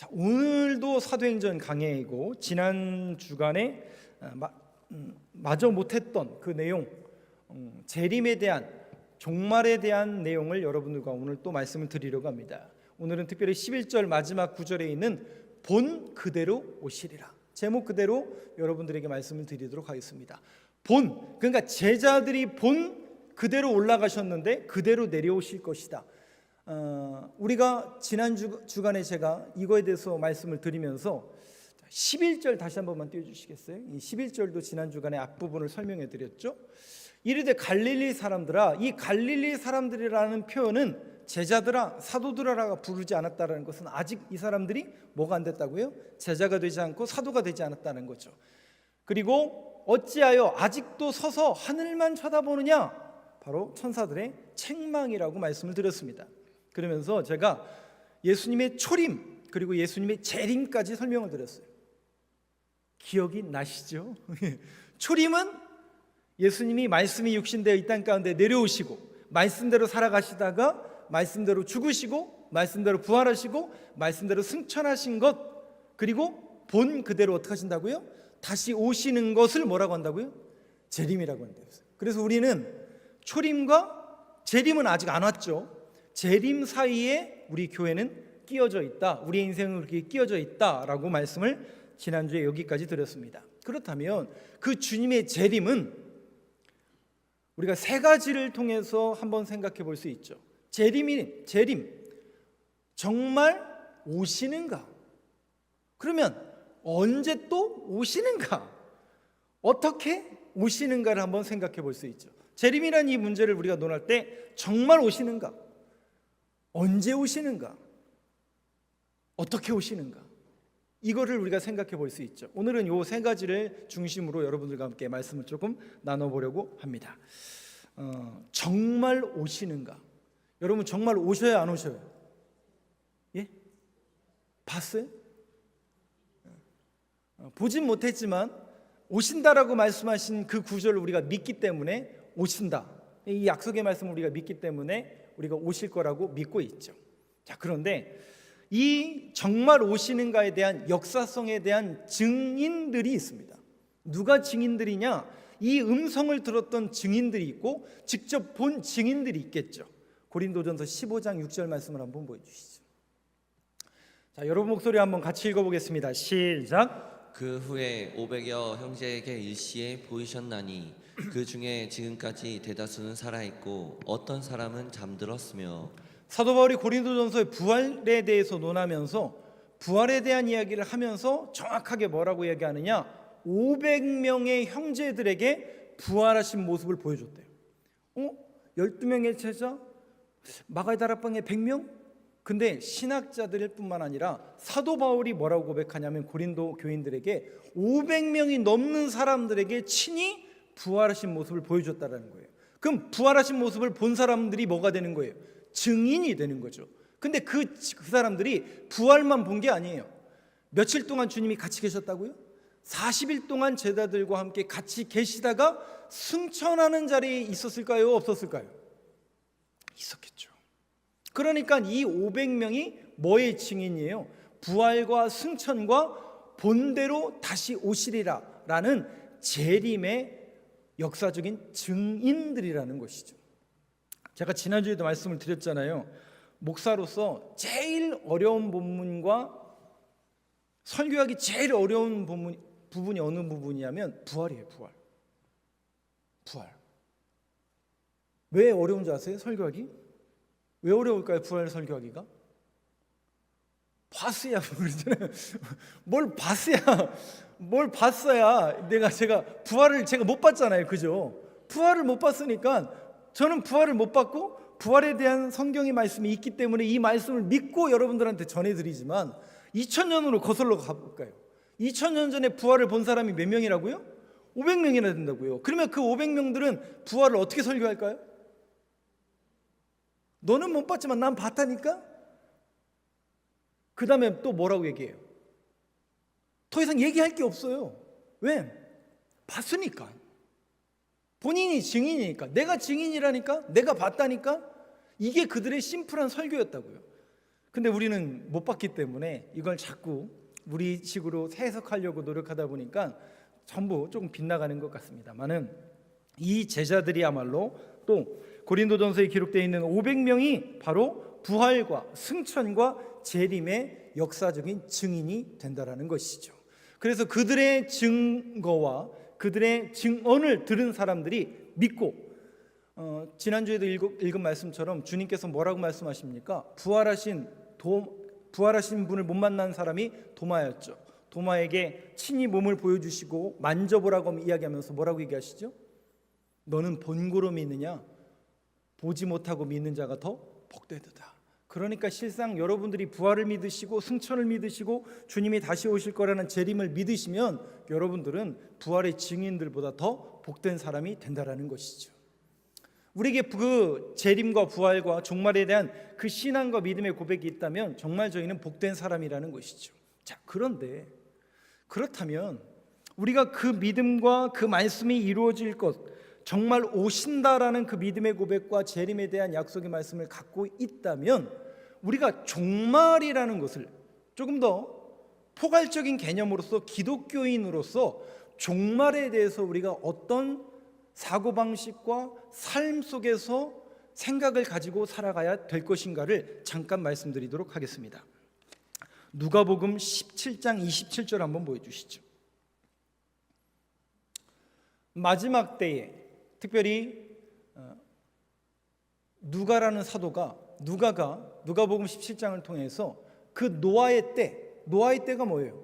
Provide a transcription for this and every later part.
자, 오늘도 사도행전 강해이고 지난 주간에 마저 못했던 그 내용, 재림에 대한, 종말에 대한 내용을 여러분들과 오늘 또 말씀을 드리려고 합니다. 오늘은 특별히 11절 마지막 구절에 있는 본 그대로 오시리라, 제목 그대로 여러분들에게 말씀을 드리도록 하겠습니다. 본, 그러니까 제자들이 본 그대로 올라가셨는데 그대로 내려오실 것이다. 우리가 지난 주간에 제가 이거에 대해서 말씀을 드리면서 11절 다시 한 번만 띄워주시겠어요? 이 11절도 지난 주간에 앞부분을 설명해 드렸죠. 이르되 갈릴리 사람들아, 이 갈릴리 사람들이라는 표현은 제자들아, 사도들아라가 부르지 않았다는 것은 아직 이 사람들이 뭐가 안 됐다고요? 제자가 되지 않고 사도가 되지 않았다는 거죠. 그리고 어찌하여 아직도 서서 하늘만 쳐다보느냐? 바로 천사들의 책망이라고 말씀을 드렸습니다. 그러면서 제가 예수님의 초림 그리고 예수님의 재림까지 설명을 드렸어요. 기억이 나시죠? 초림은 예수님이 말씀이 육신되어 이 땅 가운데 내려오시고 말씀대로 살아가시다가 말씀대로 죽으시고 말씀대로 부활하시고 말씀대로 승천하신 것, 그리고 본 그대로 어떻게 하신다고요? 다시 오시는 것을 뭐라고 한다고요? 재림이라고 한다고요. 그래서 우리는 초림과 재림은 아직 안 왔죠. 재림 사이에 우리 교회는 끼어져 있다, 우리 인생은 그렇게 끼어져 있다라고 말씀을 지난주에 여기까지 드렸습니다. 그렇다면 그 주님의 재림은 우리가 세 가지를 통해서 한번 생각해 볼 수 있죠. 재림 정말 오시는가? 그러면 언제 또 오시는가? 어떻게 오시는가를 한번 생각해 볼 수 있죠. 재림이라는 이 문제를 우리가 논할 때 정말 오시는가? 언제 오시는가? 어떻게 오시는가? 이거를 우리가 생각해 볼 수 있죠. 오늘은 이 세 가지를 중심으로 여러분들과 함께 말씀을 조금 나눠보려고 합니다. 정말 오시는가? 여러분 정말 오셔야 안 오셔요? 예? 봤어요? 보진 못했지만 오신다라고 말씀하신 그 구절을 우리가 믿기 때문에 오신다, 이 약속의 말씀을 우리가 믿기 때문에 우리가 오실 거라고 믿고 있죠. 자, 그런데 이 정말 오시는가에 대한 역사성에 대한 증인들이 있습니다. 누가 증인들이냐? 이 음성을 들었던 증인들이 있고 직접 본 증인들이 있겠죠. 고린도전서 15장 6절 말씀을 한번 보여주시죠. 자, 여러분 목소리 한번 같이 읽어보겠습니다. 시작. 그 후에 500여 형제에게 일시에 보이셨나니 그 중에 지금까지 대다수는 살아있고 어떤 사람은 잠들었으며. 사도 바울이 고린도전서의 부활에 대해서 논하면서 부활에 대한 이야기를 하면서 정확하게 뭐라고 얘기하느냐? 500명의 형제들에게 부활하신 모습을 보여줬대요. 12명의 제자, 마가의 다락방에 100명? 근데 신학자들 뿐만 아니라 사도 바울이 뭐라고 고백하냐면 고린도 교인들에게 500명이 넘는 사람들에게 친히 부활하신 모습을 보여줬다는 거예요. 그럼 부활하신 모습을 본 사람들이 뭐가 되는 거예요? 증인이 되는 거죠. 근데 그 사람들이 부활만 본 게 아니에요. 며칠 동안 주님이 같이 계셨다고요? 40일 동안 제자들과 함께 같이 계시다가 승천하는 자리에 있었을까요? 없었을까요? 있었겠죠. 그러니까 이 500명이 뭐의 증인이에요? 부활과 승천과 본대로 다시 오시리라 라는 재림의 역사적인 증인들이라는 것이죠. 제가 지난주에도 말씀을 드렸잖아요. 목사로서 제일 어려운 본문과 설교하기 제일 어려운 부분이 어느 부분이냐면 부활이에요. 부활. 왜 어려운지 아세요? 설교하기? 왜 어려울까요? 부활 설교하기가? 봤어야 그러잖아요. 뭘 봤어야 제가 부활을 제가 못 봤잖아요. 그죠? 부활을 못 봤으니까 저는 부활을 못 봤고 부활에 대한 성경의 말씀이 있기 때문에 이 말씀을 믿고 여러분들한테 전해드리지만 2000년으로 거슬러 가볼까요? 2000년 전에 부활을 본 사람이 몇 명이라고요? 500명이나 된다고요. 그러면 그 500명들은 부활을 어떻게 설교할까요? 너는 못 봤지만 난 봤다니까? 그 다음에 또 뭐라고 얘기해요? 더 이상 얘기할 게 없어요. 왜? 봤으니까. 본인이 증인이니까. 내가 증인이라니까? 내가 봤다니까? 이게 그들의 심플한 설교였다고요. 근데 우리는 못 봤기 때문에 이걸 자꾸 우리식으로 해석하려고 노력하다 보니까 전부 조금 빗나가는 것 같습니다만은, 이 제자들이야말로 또 고린도전서에 기록되어 있는 500명이 바로 부활과 승천과 재림의 역사적인 증인이 된다라는 것이죠. 그래서 그들의 증거와 그들의 증언을 들은 사람들이 믿고, 지난주에도 읽은 말씀처럼 주님께서 뭐라고 말씀하십니까? 부활하신 분을 못 만난 사람이 도마였죠. 도마에게 친히 몸을 보여주시고 만져보라고 이야기하면서 뭐라고 얘기하시죠? 너는 본고로 믿느냐? 보지 못하고 믿는 자가 더 복되도다. 그러니까 실상 여러분들이 부활을 믿으시고 승천을 믿으시고 주님이 다시 오실 거라는 재림을 믿으시면 여러분들은 부활의 증인들보다 더 복된 사람이 된다라는 것이죠. 우리에게 그 재림과 부활과 종말에 대한 그 신앙과 믿음의 고백이 있다면 정말 저희는 복된 사람이라는 것이죠. 자, 그런데 그렇다면 우리가 그 믿음과 그 말씀이 이루어질 것, 정말 오신다라는 그 믿음의 고백과 재림에 대한 약속의 말씀을 갖고 있다면 우리가 종말이라는 것을 조금 더 포괄적인 개념으로서 기독교인으로서 종말에 대해서 우리가 어떤 사고방식과 삶 속에서 생각을 가지고 살아가야 될 것인가를 잠깐 말씀드리도록 하겠습니다. 누가복음 17장 27절 한번 보여주시죠. 마지막 때에 특별히 누가라는 사도가 누가복음 17장을 통해서 그 노아의 때가 뭐예요?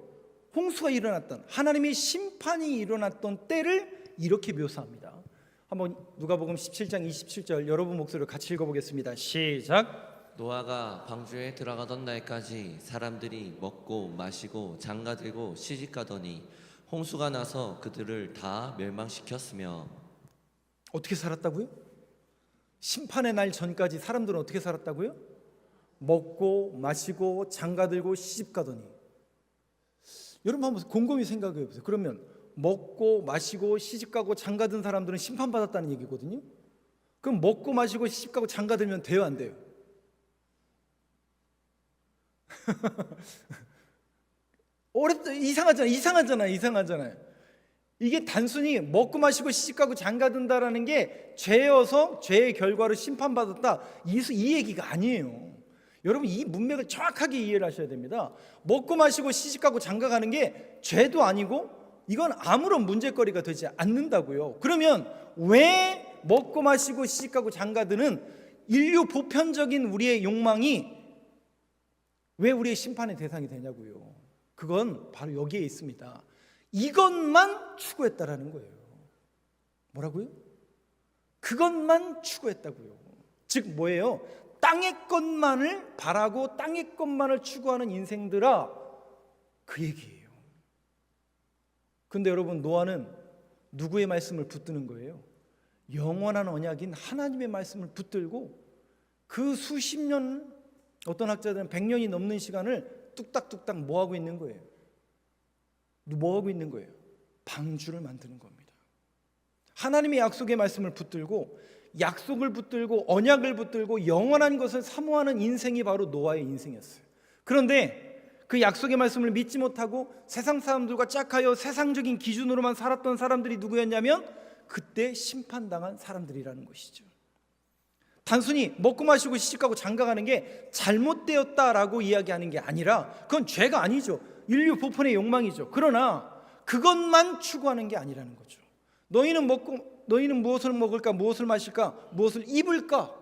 홍수가 일어났던, 하나님의 심판이 일어났던 때를 이렇게 묘사합니다. 한번 누가복음 17장 27절 여러분 목소리로 같이 읽어보겠습니다. 시작. 노아가 방주에 들어가던 날까지 사람들이 먹고 마시고 장가들고 시집가더니 홍수가 나서 그들을 다 멸망시켰으며. 어떻게 살았다고요? 심판의 날 전까지 사람들은 어떻게 살았다고요? 먹고 마시고 장가들고 시집가더니. 여러분 한번 곰곰이 생각해 보세요. 그러면 먹고 마시고 시집가고 장가든 사람들은 심판받았다는 얘기거든요. 그럼 먹고 마시고 시집가고 장가들면 돼요, 안 돼요? 어렵다. 이상하잖아요. 이게 단순히 먹고 마시고 시집가고 장가든다라는 게 죄여서 죄의 결과로 심판받았다, 이 얘기가 아니에요. 여러분 이 문맥을 정확하게 이해를 하셔야 됩니다. 먹고 마시고 시집가고 장가가는 게 죄도 아니고 이건 아무런 문제거리가 되지 않는다고요. 그러면 왜 먹고 마시고 시집가고 장가드는 인류 보편적인 우리의 욕망이 왜 우리의 심판의 대상이 되냐고요. 그건 바로 여기에 있습니다. 이것만 추구했다라는 거예요. 뭐라고요? 그것만 추구했다고요. 즉 뭐예요? 땅의 것만을 바라고 땅의 것만을 추구하는 인생들아, 그 얘기예요. 근데 여러분 노아는 누구의 말씀을 붙드는 거예요? 영원한 언약인 하나님의 말씀을 붙들고 그 수십 년, 어떤 학자들은 100년이 넘는 시간을 뚝딱뚝딱 뭐하고 있는 거예요? 방주를 만드는 겁니다. 하나님의 약속의 말씀을 붙들고 약속을 붙들고 언약을 붙들고 영원한 것을 사모하는 인생이 바로 노아의 인생이었어요. 그런데 그 약속의 말씀을 믿지 못하고 세상 사람들과 짝하여 세상적인 기준으로만 살았던 사람들이 누구였냐면 그때 심판당한 사람들이라는 것이죠. 단순히 먹고 마시고 시집가고 장가가는 게 잘못되었다라고 이야기하는 게 아니라 그건 죄가 아니죠. 인류 보편의 욕망이죠. 그러나 그것만 추구하는 게 아니라는 거죠. 너희는 무엇을 먹을까, 무엇을 마실까, 무엇을 입을까?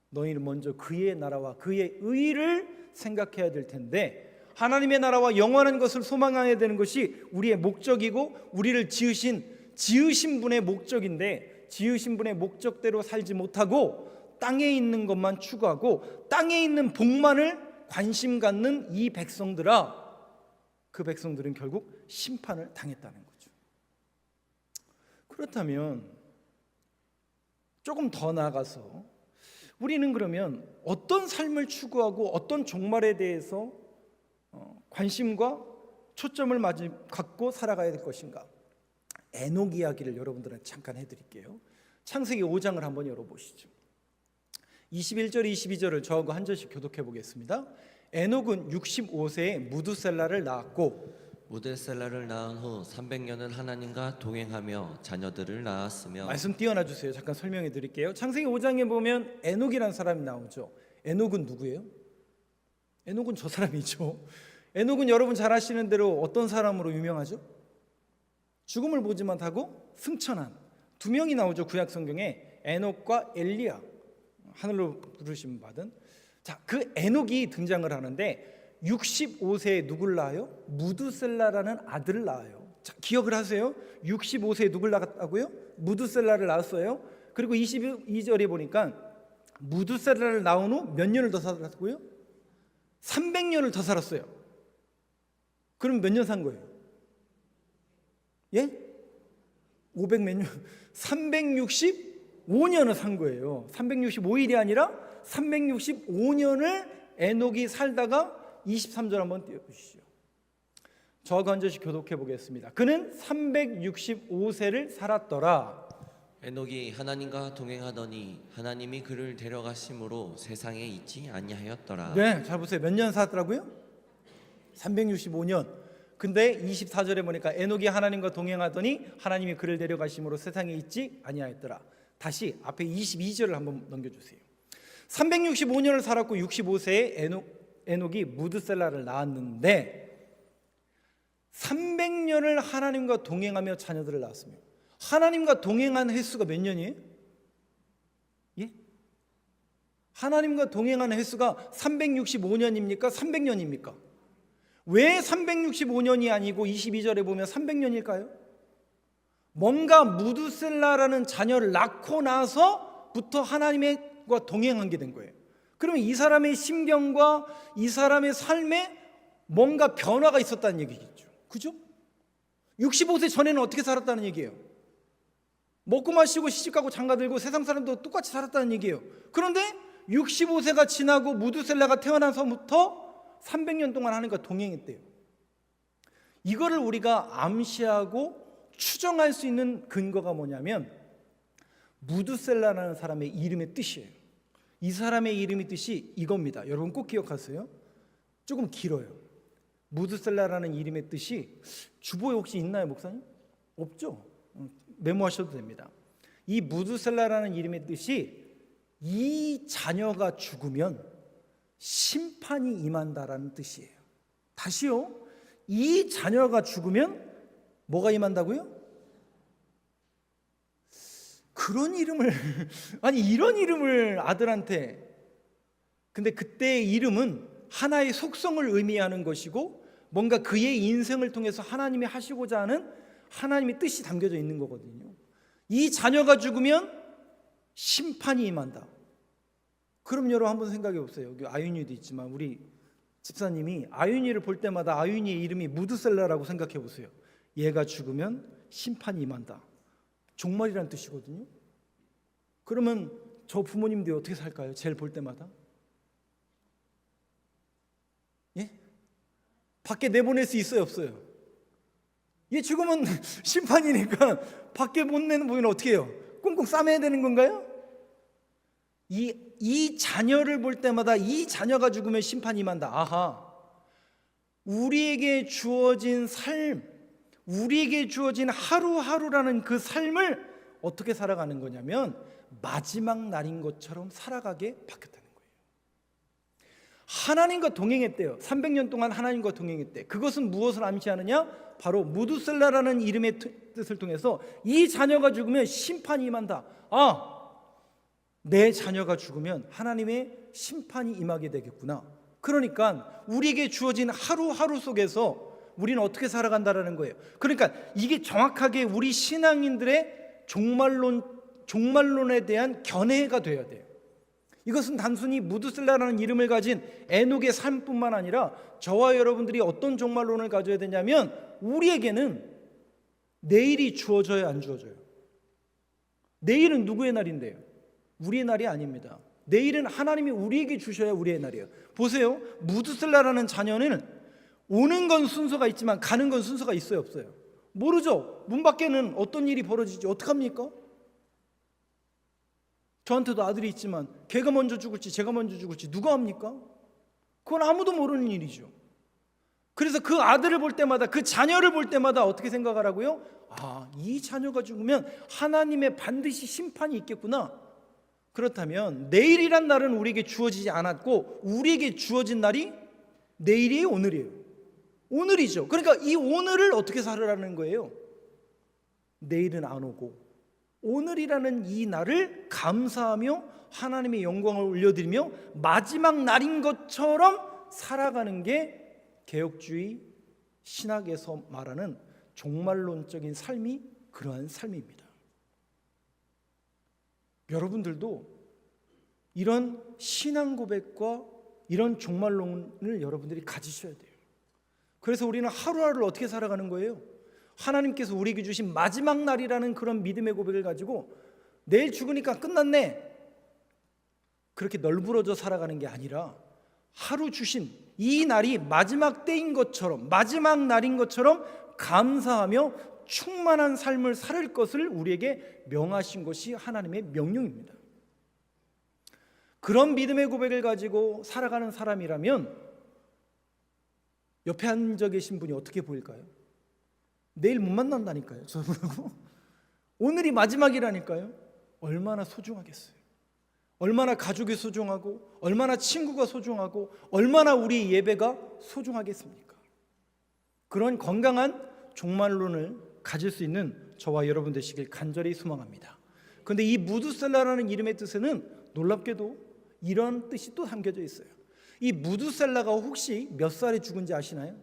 너희는 먼저 그의 나라와 그의 의를 생각해야 될 텐데, 하나님의 나라와 영원한 것을 소망해야 되는 것이 우리의 목적이고 우리를 지으신 분의 목적인데, 지으신 분의 목적대로 살지 못하고 땅에 있는 것만 추구하고 땅에 있는 복만을 관심 갖는 이 백성들아, 그 백성들은 결국 심판을 당했다는 거죠. 그렇다면 조금 더 나아가서 우리는 그러면 어떤 삶을 추구하고 어떤 종말에 대해서 관심과 초점을 갖고 살아가야 될 것인가? 에녹 이야기를 여러분들한테 잠깐 해드릴게요. 창세기 5장을 한번 열어보시죠. 21절 22절을 저하고 한 절씩 교독해 보겠습니다. 에녹은 65세에 무두셀라를 낳았고 무드셀라를 낳은 후 300년을 하나님과 동행하며 자녀들을 낳았으며. 말씀 띄어놔 주세요. 잠깐 설명해 드릴게요. 창세기 5장에 보면 에녹이라는 사람이 나오죠. 에녹은 누구예요? 에녹은 저 사람이죠. 에녹은 여러분 잘 아시는 대로 어떤 사람으로 유명하죠? 죽음을 보지 못하고 승천한 두 명이 나오죠. 구약 성경에 에녹과 엘리야, 하늘로 부르심 받은. 자, 그 에녹이 등장을 하는데 65세에 누굴 낳아요? 무두셀라라는 아들을 낳아요. 자, 기억을 하세요. 65세에 누굴 낳았다고요? 무두셀라를 낳았어요. 그리고 22절에 보니까 무두셀라를 낳은 후 몇 년을 더 살았고요? 300년을 더 살았어요. 그럼 몇 년 산 거예요? 예? 500 몇 년? 365년을 산 거예요. 365일이 아니라 365년을 에녹이 살다가 23절 한번 띄워주시죠. 저하고 한 절씩 교독해 보겠습니다. 그는 365세를 살았더라. 에녹이 하나님과 동행하더니 하나님이 그를 데려가심으로 세상에 있지 아니하였더라. 네, 잘 보세요. 몇 년 살았더라고요? 365년. 근데 24절에 보니까 에녹이 하나님과 동행하더니 하나님이 그를 데려가심으로 세상에 있지 아니하였더라. 다시 앞에 22절을 한번 넘겨주세요. 365년을 살았고 65세에 에녹이 무드셀라를 낳았는데 300년을 하나님과 동행하며 자녀들을 낳았으며, 하나님과 동행한 횟수가 몇 년이에요? 예? 하나님과 동행한 횟수가 365년입니까? 300년입니까? 왜 365년이 아니고 22절에 보면 300년일까요? 뭔가 무두셀라라는 자녀를 낳고 나서부터 하나님과 동행한 게 된 거예요. 그러면 이 사람의 심경과 이 사람의 삶에 뭔가 변화가 있었다는 얘기겠죠. 그죠? 65세 전에는 어떻게 살았다는 얘기예요? 먹고 마시고 시집가고 장가들고 세상 사람도 똑같이 살았다는 얘기예요. 그런데 65세가 지나고 무두셀라가 태어나서부터 300년 동안 하나님과 동행했대요. 이거를 우리가 암시하고 추정할 수 있는 근거가 뭐냐면 무두셀라라는 사람의 이름의 뜻이에요. 이 사람의 이름의 뜻이 이겁니다. 여러분 꼭 기억하세요. 조금 길어요. 무두셀라라는 이름의 뜻이 주보에 혹시 있나요, 목사님? 없죠? 메모하셔도 됩니다. 이 무두셀라라는 이름의 뜻이 이 자녀가 죽으면 심판이 임한다라는 뜻이에요. 다시요. 이 자녀가 죽으면 뭐가 임한다고요? 그런 이름을 아니 이런 이름을 아들한테. 근데 그때의 이름은 하나의 속성을 의미하는 것이고 뭔가 그의 인생을 통해서 하나님이 하시고자 하는 하나님의 뜻이 담겨져 있는 거거든요. 이 자녀가 죽으면 심판이 임한다. 그럼 여러분 한번 생각해 보세요. 여기 아윤이도 있지만 우리 집사님이 아윤이를 볼 때마다 아윤이의 이름이 무드셀라라고 생각해 보세요. 얘가 죽으면 심판이 임한다. 종말이란 뜻이거든요. 그러면 저 부모님들이 어떻게 살까요? 쟤를 볼 때마다? 예? 밖에 내보낼 수 있어요, 없어요? 얘 죽으면 심판이니까 밖에 못 내는 보면 어떻게 해요? 꽁꽁 싸매야 되는 건가요? 이 자녀를 볼 때마다 이 자녀가 죽으면 심판이 임한다. 아하, 우리에게 주어진 삶, 우리에게 주어진 하루하루라는 그 삶을 어떻게 살아가는 거냐면 마지막 날인 것처럼 살아가게 바뀌었다는 거예요. 하나님과 동행했대요. 300년 동안 하나님과 동행했대. 그것은 무엇을 암시하느냐? 바로 무두셀라라는 이름의 뜻을 통해서 이 자녀가 죽으면 심판이 임한다. 아, 내 자녀가 죽으면 하나님의 심판이 임하게 되겠구나. 그러니까 우리에게 주어진 하루하루 속에서 우리는 어떻게 살아간다라는 거예요. 그러니까 이게 정확하게 우리 신앙인들의 종말론에 대한 견해가 되어야 돼요. 이것은 단순히 무두셀라라는 이름을 가진 에녹의 삶뿐만 아니라 저와 여러분들이 어떤 종말론을 가져야 되냐면 우리에게는 내일이 주어져야 안 주어져요. 내일은 누구의 날인데요? 우리의 날이 아닙니다. 내일은 하나님이 우리에게 주셔야 우리의 날이에요. 보세요. 무두셀라라는 자녀는 오는 건 순서가 있지만 가는 건 순서가 있어요, 없어요? 모르죠. 문 밖에는 어떤 일이 벌어지지 어떡합니까? 저한테도 아들이 있지만 걔가 먼저 죽을지 제가 먼저 죽을지 누가 합니까? 그건 아무도 모르는 일이죠. 그래서 그 아들을 볼 때마다, 그 자녀를 볼 때마다 어떻게 생각하라고요? 아, 이 자녀가 죽으면 하나님의 반드시 심판이 있겠구나. 그렇다면 내일이란 날은 우리에게 주어지지 않았고 우리에게 주어진 날이 내일이에요, 오늘이에요? 오늘이죠. 그러니까 이 오늘을 어떻게 살으라는 거예요? 내일은 안 오고 오늘이라는 이 날을 감사하며 하나님의 영광을 올려드리며 마지막 날인 것처럼 살아가는 게 개혁주의 신학에서 말하는 종말론적인 삶이 그러한 삶입니다. 여러분들도 이런 신앙 고백과 이런 종말론을 여러분들이 가지셔야 돼요. 그래서 우리는 하루하루를 어떻게 살아가는 거예요? 하나님께서 우리에게 주신 마지막 날이라는 그런 믿음의 고백을 가지고 내일 죽으니까 끝났네, 그렇게 널브러져 살아가는 게 아니라 하루 주신 이 날이 마지막 때인 것처럼, 마지막 날인 것처럼 감사하며 충만한 삶을 살 것을 우리에게 명하신 것이 하나님의 명령입니다. 그런 믿음의 고백을 가지고 살아가는 사람이라면 옆에 앉아 계신 분이 어떻게 보일까요? 내일 못 만난다니까요, 저분하고. 오늘이 마지막이라니까요. 얼마나 소중하겠어요. 얼마나 가족이 소중하고 얼마나 친구가 소중하고 얼마나 우리 예배가 소중하겠습니까? 그런 건강한 종말론을 가질 수 있는 저와 여러분 되시길 간절히 소망합니다. 그런데 이 무두셀라라는 이름의 뜻에는 놀랍게도 이런 뜻이 또 담겨져 있어요. 이 무두셀라가 혹시 몇 살에 죽은지 아시나요?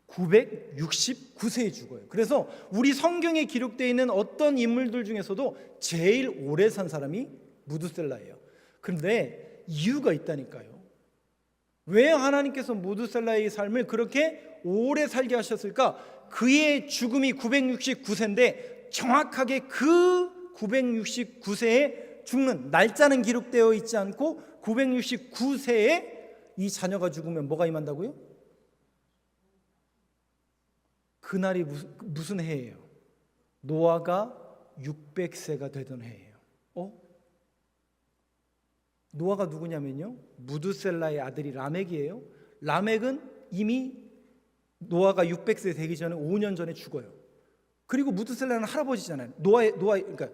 969세에 죽어요. 그래서 우리 성경에 기록되어 있는 어떤 인물들 중에서도 제일 오래 산 사람이 무두셀라예요. 그런데 이유가 있다니까요. 왜 하나님께서 무두셀라의 삶을 그렇게 오래 살게 하셨을까? 그의 죽음이 969세인데 정확하게 그 969세에 죽는 날짜는 기록되어 있지 않고 969세에 이 자녀가 죽으면 뭐가 임한다고요? 그날이 무슨 해예요? 노아가 600세가 되던 해예요. 노아가 누구냐면요, 무두셀라의 아들이 라멕이에요. 라멕은 이미 노아가 600세 되기 전에 5년 전에 죽어요. 그리고 무두셀라는 할아버지잖아요. 그러니까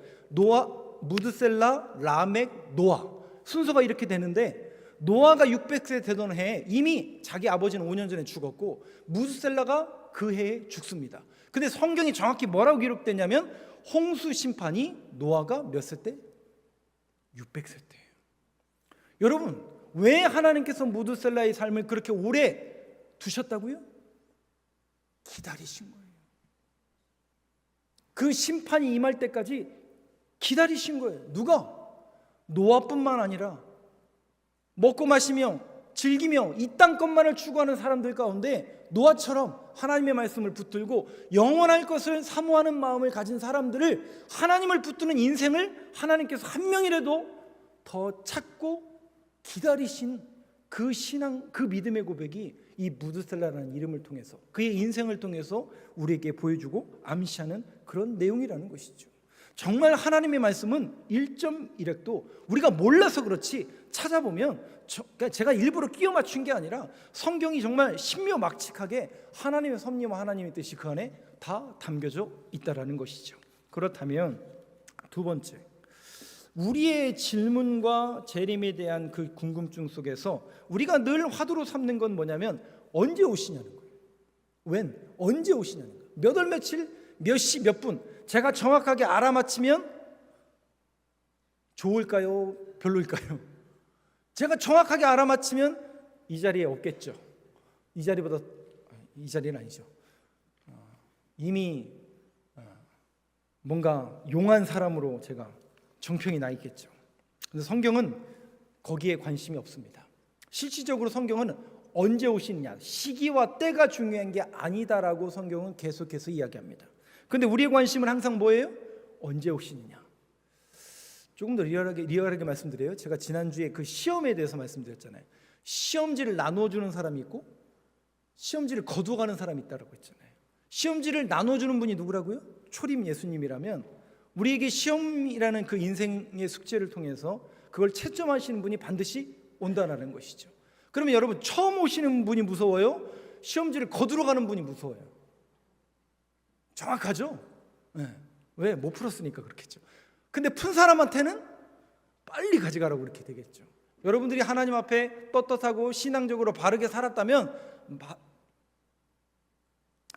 무두셀라, 라멕, 노아 순서가 이렇게 되는데, 노아가 600세 되던 해에 이미 자기 아버지는 5년 전에 죽었고 무두셀라가 그 해에 죽습니다. 근데 성경이 정확히 뭐라고 기록됐냐면 홍수 심판이 노아가 몇 세 때? 600세 때예요. 여러분, 왜 하나님께서 무두셀라의 삶을 그렇게 오래 두셨다고요? 기다리신 거예요. 그 심판이 임할 때까지 기다리신 거예요. 누가? 노아뿐만 아니라 먹고 마시며 즐기며 이 땅 것만을 추구하는 사람들 가운데 노아처럼 하나님의 말씀을 붙들고 영원할 것을 사모하는 마음을 가진 사람들을, 하나님을 붙드는 인생을 하나님께서 한 명이라도 더 찾고 기다리신 그 신앙, 그 믿음의 고백이 이 무두셀라라는 이름을 통해서, 그의 인생을 통해서 우리에게 보여주고 암시하는 그런 내용이라는 것이죠. 정말 하나님의 말씀은 1.1획도 우리가 몰라서 그렇지 찾아보면, 그러니까 제가 일부러 끼워 맞춘 게 아니라 성경이 정말 신묘막측하게 하나님의 섭리와 하나님의 뜻이 그 안에 다 담겨져 있다라는 것이죠. 그렇다면 두 번째, 우리의 질문과 재림에 대한 그 궁금증 속에서 우리가 늘 화두로 삼는 건 뭐냐면 언제 오시냐는 거예요. 웬? 언제 오시냐는 거예요. 몇 월 며칠 몇 시 몇 분 제가 정확하게 알아맞히면 좋을까요? 별로일까요? 제가 정확하게 알아맞히면 이 자리에 없겠죠. 이 자리는 아니죠. 이미 뭔가 용한 사람으로 제가 정평이 나 있겠죠. 그래서 성경은 거기에 관심이 없습니다. 실질적으로 성경은 언제 오시느냐, 시기와 때가 중요한 게 아니다라고 성경은 계속해서 이야기합니다. 그런데 우리의 관심은 항상 뭐예요? 언제 오시느냐. 조금 더 리얼하게 말씀드려요. 제가 지난주에 그 시험에 대해서 말씀드렸잖아요. 시험지를 나눠주는 사람이 있고 시험지를 거두어가는 사람이 있다고 했잖아요. 시험지를 나눠주는 분이 누구라고요? 초림 예수님이라면 우리에게 시험이라는 그 인생의 숙제를 통해서 그걸 채점하시는 분이 반드시 온다라는 것이죠. 그러면 여러분, 처음 오시는 분이 무서워요? 시험지를 거두러 가는 분이 무서워요? 정확하죠? 네. 왜? 못 풀었으니까 그렇겠죠. 근데 푼 사람한테는 빨리 가져가라고 그렇게 되겠죠. 여러분들이 하나님 앞에 떳떳하고 신앙적으로 바르게 살았다면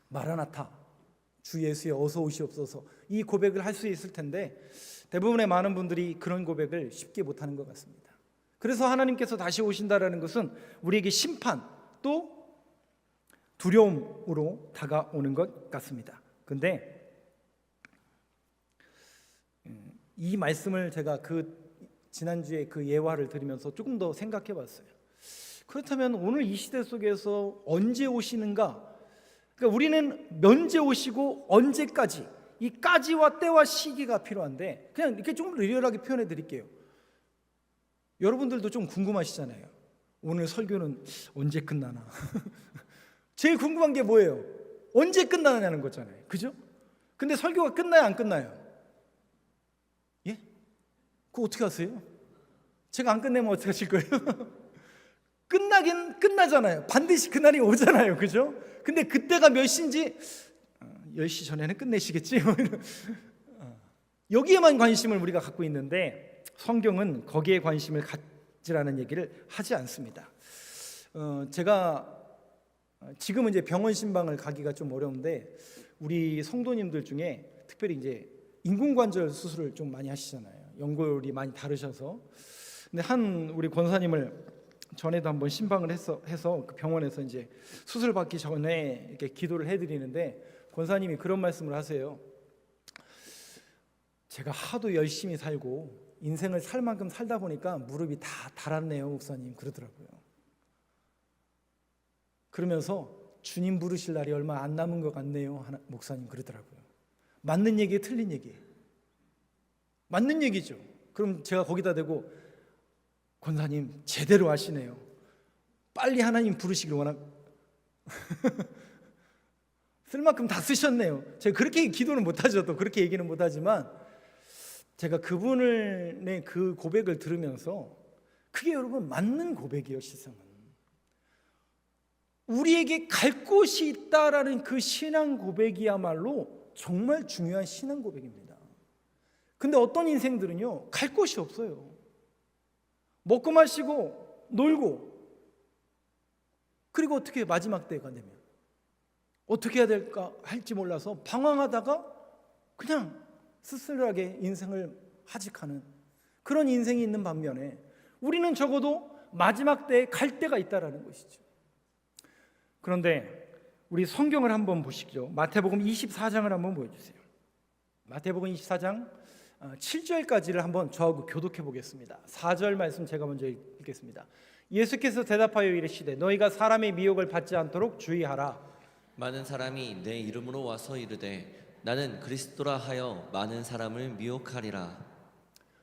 마라나타, 주 예수여 어서 오시옵소서, 이 고백을 할 수 있을 텐데 대부분의 많은 분들이 그런 고백을 쉽게 못하는 것 같습니다. 그래서 하나님께서 다시 오신다라는 것은 우리에게 심판 또 두려움으로 다가오는 것 같습니다. 근데 이 말씀을 제가 지난주에 그 예화를 들으면서 조금 더 생각해 봤어요. 그렇다면 오늘 이 시대 속에서 언제 오시는가? 그러니까 우리는 언제 오시고 언제까지, 이 까지와 때와 시기가 필요한데 그냥 이렇게 좀 리얼하게 표현해 드릴게요. 여러분들도 좀 궁금하시잖아요. 오늘 설교는 언제 끝나나? 제일 궁금한 게 뭐예요? 언제 끝나느냐는 거잖아요. 그죠? 근데 설교가 끝나요, 안 끝나요? 예? 그거 어떻게 아세요? 제가 안 끝내면 어떻게 하실 거예요? 끝나긴 끝나잖아요. 반드시 그날이 오잖아요. 그죠? 근데 그때가 몇 시인지 10시 전에는 끝내시겠지? 여기에만 관심을 우리가 갖고 있는데 성경은 거기에 관심을 갖지라는 얘기를 하지 않습니다. 제가 지금은 이제 병원 신방을 가기가 좀 어려운데 우리 성도님들 중에 특별히 이제 인공관절 수술을 좀 많이 하시잖아요. 연골이 많이 다르셔서. 근데 한 우리 권사님을 전에도 한번 신방을 해서 그 병원에서 이제 수술 받기 전에 이렇게 기도를 해드리는데 권사님이 그런 말씀을 하세요. 제가 하도 열심히 살고 인생을 살 만큼 살다 보니까 무릎이 다 닳았네요, 목사님. 그러더라고요. 그러면서 주님 부르실 날이 얼마 안 남은 것 같네요, 목사님. 그러더라고요. 맞는 얘기에 틀린 얘기, 맞는 얘기죠. 그럼 제가 거기다 대고 권사님 제대로 하시네요. 빨리 하나님 부르시길 쓸 만큼 다 쓰셨네요. 제가 그렇게 기도는 못하죠. 또 그렇게 얘기는 못하지만 제가 그분의 그 고백을 들으면서 그게 여러분 맞는 고백이에요. 실상은 우리에게 갈 곳이 있다라는 그 신앙 고백이야말로 정말 중요한 신앙 고백입니다. 근데 어떤 인생들은요 갈 곳이 없어요. 먹고 마시고 놀고, 그리고 어떻게 마지막 때가 되면 어떻게 해야 될까 할지 몰라서 방황하다가 그냥 쓸쓸하게 인생을 하직하는 그런 인생이 있는 반면에 우리는 적어도 마지막 때에 갈 때가 있다라는 것이죠. 그런데 우리 성경을 한번 보시죠. 마태복음 24장을 한번 보여주세요. 마태복음 24장 7절까지를 한번 저하고 교독해 보겠습니다. 4절 말씀 제가 먼저 읽겠습니다. 예수께서 대답하여 이르시되 너희가 사람의 미혹을 받지 않도록 주의하라. 많은 사람이 내 이름으로 와서 이르되 나는 그리스도라 하여 많은 사람을 미혹하리라.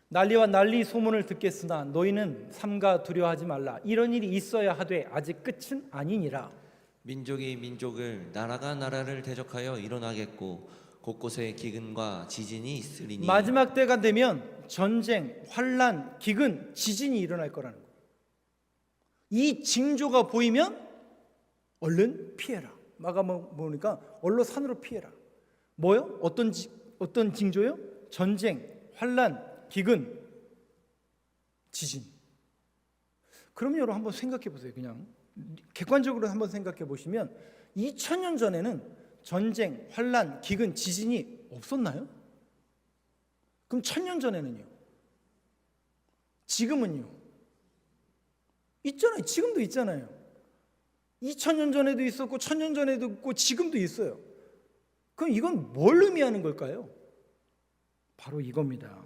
난리와 난리 소문을 듣겠으나 너희는 삼가 두려워하지 말라. 이런 일이 있어야 하되 아직 끝은 아니니라. 민족이 민족을, 나라가 나라를 대적하여 일어나겠고 곳곳에 기근과 지진이 있으리니. 마지막 때가 되면 전쟁, 환란, 기근, 지진이 일어날 거라는 거예요. 이 징조가 보이면 얼른 피해라. 마가복음 보니까 얼른 산으로 피해라. 뭐요? 어떤 징조요? 전쟁, 환란, 기근, 지진. 그럼 여러분 한번 생각해 보세요. 그냥 객관적으로 한번 생각해 보시면 2000년 전에는 전쟁, 환란, 기근, 지진이 없었나요? 그럼 1000년 전에는요? 지금은요? 있잖아요. 지금도 있잖아요. 2000년 전에도 있었고 1000년 전에도 있고 지금도 있어요. 그럼 이건 뭘 의미하는 걸까요? 바로 이겁니다.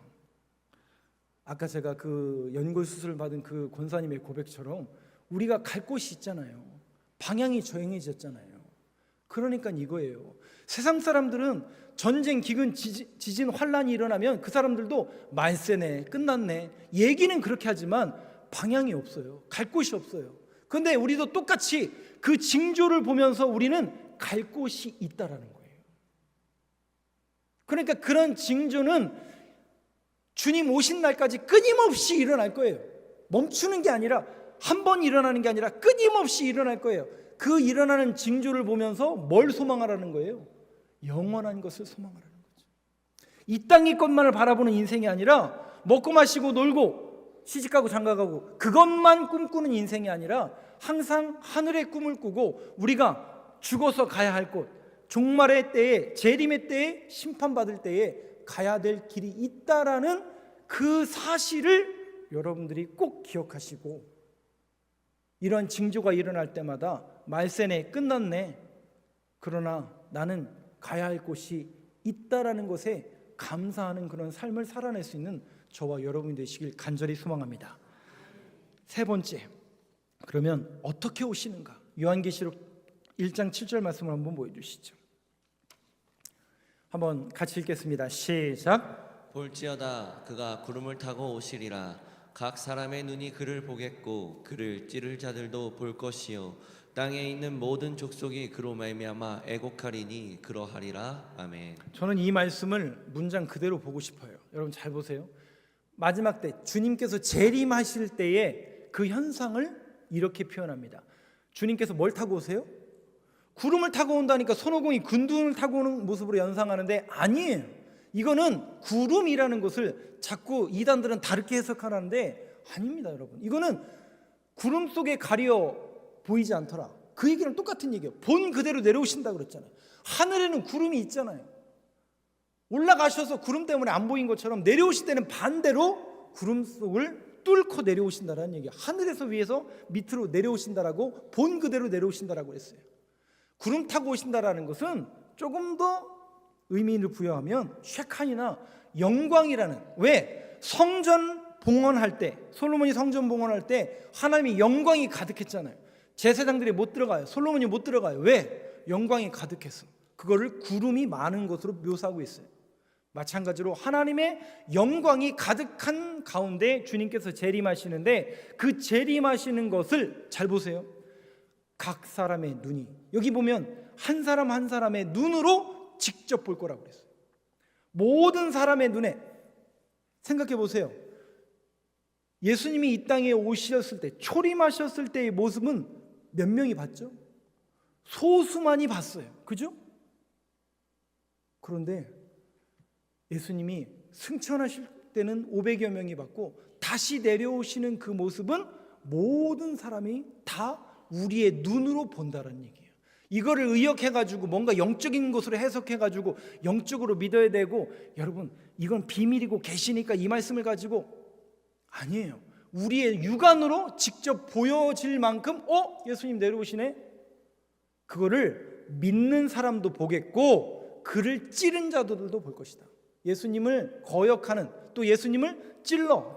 아까 제가 그 연골 수술을 받은 그 권사님의 고백처럼 우리가 갈 곳이 있잖아요. 방향이 조용해졌잖아요. 그러니까 이거예요. 세상 사람들은 전쟁, 기근, 지진, 환란이 일어나면 그 사람들도 말세네, 끝났네, 얘기는 그렇게 하지만 방향이 없어요. 갈 곳이 없어요. 그런데 우리도 똑같이 그 징조를 보면서 우리는 갈 곳이 있다라는 거예요. 그러니까 그런 징조는 주님 오신 날까지 끊임없이 일어날 거예요. 멈추는 게 아니라, 한 번 일어나는 게 아니라 끊임없이 일어날 거예요. 그 일어나는 징조를 보면서 뭘 소망하라는 거예요? 영원한 것을 소망하라는 거죠. 이 땅의 것만을 바라보는 인생이 아니라, 먹고 마시고 놀고 시집가고 장가가고 그것만 꿈꾸는 인생이 아니라, 항상 하늘의 꿈을 꾸고 우리가 죽어서 가야 할 곳, 종말의 때에, 재림의 때에, 심판받을 때에 가야 될 길이 있다라는 그 사실을 여러분들이 꼭 기억하시고, 이런 징조가 일어날 때마다 말세네, 끝났네, 그러나 나는 가야 할 곳이 있다라는 것에 감사하는 그런 삶을 살아낼 수 있는 저와 여러분이 되시길 간절히 소망합니다. 세 번째, 그러면 어떻게 오시는가? 요한계시록 1장 7절 말씀을 한번 보여주시죠. 한번 같이 읽겠습니다. 시작. 볼지어다 그가 구름을 타고 오시리라. 각 사람의 눈이 그를 보겠고 그를 찌를 자들도 볼 것이요 땅에 있는 모든 족속이 그로 말미암아 애곡하리니 그러하리라. 아멘. 저는 이 말씀을 문장 그대로 보고 싶어요. 여러분 잘 보세요. 마지막 때 주님께서 재림하실 때의 그 현상을 이렇게 표현합니다. 주님께서 뭘 타고 오세요? 구름을 타고 온다니까 손오공이 근둔을 타고 오는 모습으로 연상하는데, 아니에요. 이거는 구름이라는 것을 자꾸 이단들은 다르게 해석하는데 아닙니다, 여러분. 이거는 구름 속에 가려 보이지 않더라, 그 얘기랑 똑같은 얘기예요. 본 그대로 내려오신다 그랬잖아요. 하늘에는 구름이 있잖아요. 올라가셔서 구름 때문에 안 보인 것처럼 내려오실 때는 반대로 구름 속을 뚫고 내려오신다라는 얘기예요. 하늘에서 위에서 밑으로 내려오신다라고, 본 그대로 내려오신다라고 했어요. 구름 타고 오신다라는 것은 조금 더 의미를 부여하면 쉐칸이나 영광이라는, 왜? 성전 봉헌할 때, 솔로몬이 성전 봉헌할 때 하나님의 영광이 가득했잖아요. 제사장들이 못 들어가요. 솔로몬이 못 들어가요. 왜? 영광이 가득해서. 그거를 구름이 많은 것으로 묘사하고 있어요. 마찬가지로 하나님의 영광이 가득한 가운데 주님께서 재림하시는데, 그 재림하시는 것을 잘 보세요. 각 사람의 눈이, 여기 보면 한 사람 한 사람의 눈으로 직접 볼 거라고 그랬어요. 모든 사람의 눈에. 생각해 보세요. 예수님이 이 땅에 오셨을 때, 초림하셨을 때의 모습은 몇 명이 봤죠? 소수만이 봤어요. 그죠? 그런데 예수님이 승천하실 때는 500여 명이 봤고, 다시 내려오시는 그 모습은 모든 사람이 다 우리의 눈으로 본다는 얘기예요. 이거를 의역해가지고 뭔가 영적인 것으로 해석해가지고 영적으로 믿어야 되고, 여러분 이건 비밀이고 계시니까 이 말씀을 가지고, 아니에요. 우리의 육안으로 직접 보여질 만큼 예수님 내려오시네, 그거를 믿는 사람도 보겠고 그를 찌른 자들도 볼 것이다. 예수님을 거역하는, 또 예수님을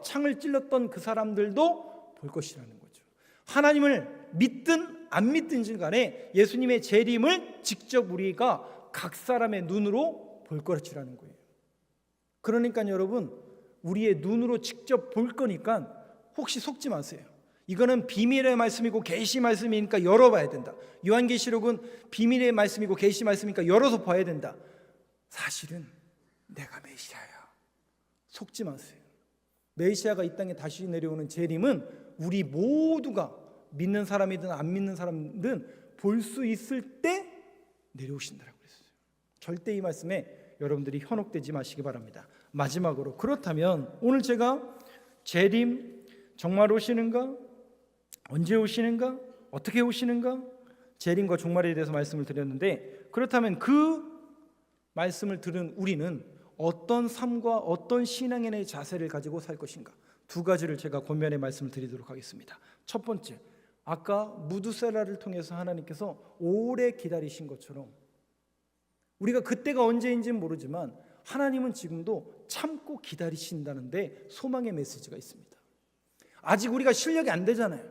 창을 찔렀던 그 사람들도 볼 것이라는 거죠. 하나님을 믿든 안 믿든지 간에 예수님의 재림을 직접 우리가 각 사람의 눈으로 볼 것이라는 거예요. 그러니까 여러분, 우리의 눈으로 직접 볼 거니까 혹시 속지 마세요. 이거는 비밀의 말씀이고 계시 말씀이니까 열어봐야 된다. 요한계시록은 비밀의 말씀이고 계시 말씀이니까 열어서 봐야 된다. 사실은 내가 메시아야. 속지 마세요. 메시아가 이 땅에 다시 내려오는 재림은 우리 모두가, 믿는 사람이든 안 믿는 사람이든 볼 수 있을 때 내려오신다라고 했어요. 절대 이 말씀에 여러분들이 현혹되지 마시기 바랍니다. 마지막으로, 그렇다면 오늘 제가 재림 정말 오시는가? 언제 오시는가? 어떻게 오시는가? 재림과 종말에 대해서 말씀을 드렸는데, 그렇다면 그 말씀을 들은 우리는 어떤 삶과 어떤 신앙의 자세를 가지고 살 것인가? 두 가지를 제가 권면의 말씀을 드리도록 하겠습니다. 첫 번째, 아까 무드셀라를 통해서 하나님께서 오래 기다리신 것처럼, 우리가 그때가 언제인지는 모르지만 하나님은 지금도 참고 기다리신다는데 소망의 메시지가 있습니다. 아직 우리가 실력이 안 되잖아요.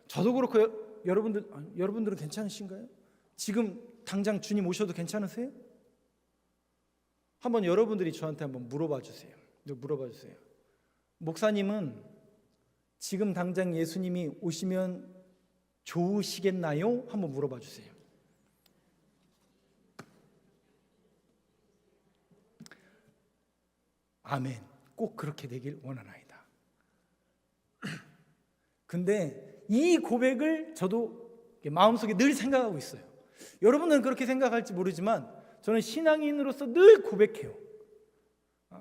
저도 그렇고 여러분들은 괜찮으신가요? 지금 당장 주님 오셔도 괜찮으세요? 한번 여러분들이 저한테 한번 물어봐 주세요. 목사님은 지금 당장 예수님이 오시면 좋으시겠나요? 한번 물어봐 주세요. 아멘. 꼭 그렇게 되길 원하나이다. 근데 이 고백을 저도 마음속에 늘 생각하고 있어요. 여러분은 그렇게 생각할지 모르지만 저는 신앙인으로서 늘 고백해요.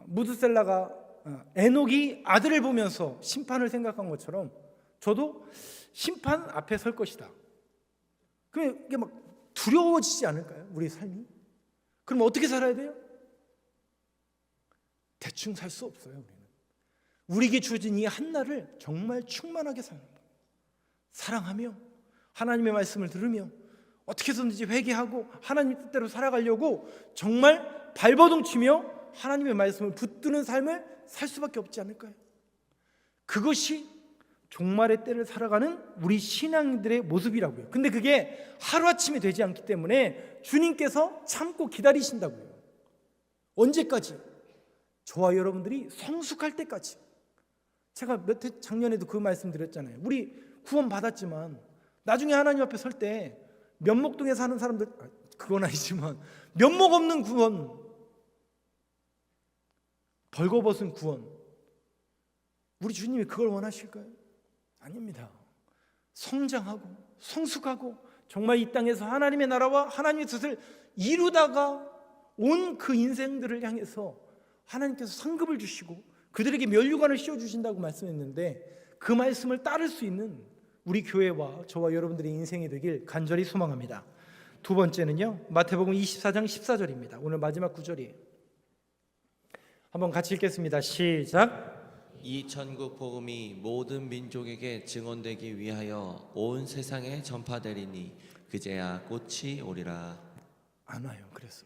무드셀라가 에녹이 아들을 보면서 심판을 생각한 것처럼 저도 심판 앞에 설 것이다. 그럼 이게 막 두려워지지 않을까요? 우리 삶이. 그럼 어떻게 살아야 돼요? 대충 살 수 없어요. 우리는 우리에게 주어진 이 한날을 정말 충만하게 사는 거예요. 사랑하며 하나님의 말씀을 들으며 어떻게 해서든지 회개하고 하나님 뜻대로 살아가려고 정말 발버둥 치며 하나님의 말씀을 붙드는 삶을 살 수밖에 없지 않을까요? 그것이 종말의 때를 살아가는 우리 신앙들의 모습이라고요. 근데 그게 하루아침에 되지 않기 때문에 주님께서 참고 기다리신다고요. 언제까지? 저와 여러분들이 성숙할 때까지. 제가 작년에도 그 말씀 드렸잖아요. 우리 구원 받았지만 나중에 하나님 앞에 설 때 면목동에 사는 사람들, 그건 아니지만 면목 없는 구원, 벌거벗은 구원, 우리 주님이 그걸 원하실까요? 아닙니다. 성장하고 성숙하고 정말 이 땅에서 하나님의 나라와 하나님의 뜻을 이루다가 온 그 인생들을 향해서 하나님께서 상급을 주시고 그들에게 면류관을 씌워주신다고 말씀했는데 그 말씀을 따를 수 있는 우리 교회와 저와 여러분들의 인생이 되길 간절히 소망합니다. 두 번째는요, 마태복음 24장 14절입니다. 오늘 마지막 구절이에요. 한번 같이 읽겠습니다. 시작. 이 천국 복음이 모든 민족에게 증언되기 위하여 온 세상에 전파되리니 그제야 꽃이 오리라. 안 와요. 그래서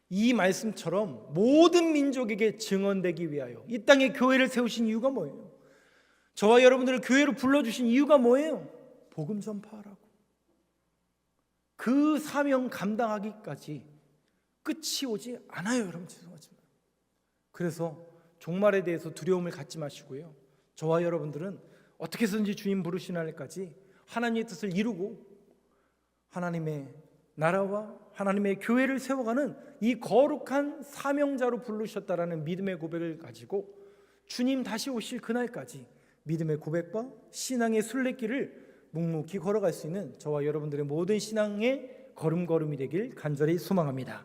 이 말씀처럼 모든 민족에게 증언되기 위하여 이 땅에 교회를 세우신 이유가 뭐예요? 저와 여러분들을 교회로 불러주신 이유가 뭐예요? 복음 전파하라고. 그 사명 감당하기까지 끝이 오지 않아요. 여러분 죄송하지만. 그래서 종말에 대해서 두려움을 갖지 마시고요, 저와 여러분들은 어떻게 해서든지 주님 부르신 날까지 하나님의 뜻을 이루고 하나님의 나라와 하나님의 교회를 세워가는 이 거룩한 사명자로 부르셨다라는 믿음의 고백을 가지고 주님 다시 오실 그날까지 믿음의 고백과 신앙의 순례길을 묵묵히 걸어갈 수 있는 저와 여러분들의 모든 신앙의 걸음걸음이 되길 간절히 소망합니다.